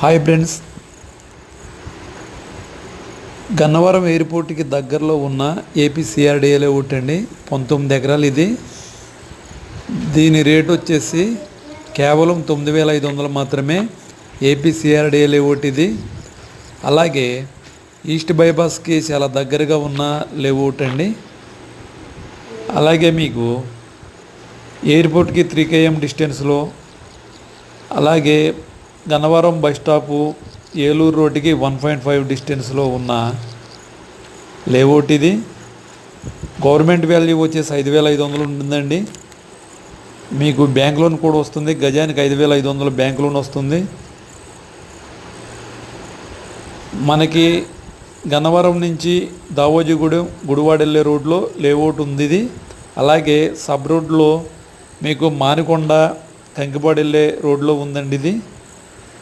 Hi friends, Gannavaram ఎయిర్పోర్ట్కి దగ్గరలో ఉన్న ఏపీసీఆర్డీఏ లేఅవుట్ అండి. 19 ఎకరాలు ఇది. దీని రేటు వచ్చేసి కేవలం 9,500 మాత్రమే. ఏపీసీఆర్డీఏ లేఅవుట్ ఇది. అలాగే ఈస్ట్ బైపాస్కి చాలా దగ్గరగా ఉన్న లేఅవుట్ అండి. అలాగే మీకు ఎయిర్పోర్ట్కి 3 km డిస్టెన్స్లో, అలాగే గన్నవరం బస్ స్టాపు ఏలూరు రోడ్డుకి 1.5 డిస్టెన్స్లో ఉన్న లేఅవుట్ ఇది. గవర్నమెంట్ వాల్యూ వచ్చేసి 5,500 ఉంటుందండి. మీకు బ్యాంక్ లోన్ కూడా వస్తుంది. గజానికి 5,500 బ్యాంక్ లోన్ వస్తుంది. మనకి గన్నవరం నుంచి దావోజీగూడెం గుడివాడ వెళ్ళే రోడ్లో లేఅవుట్ ఉంది ఇది. అలాగే సబ్ రోడ్లో మీకు మానికొండ కంకిపాడు వెళ్ళే రోడ్లో ఉందండి ఇది.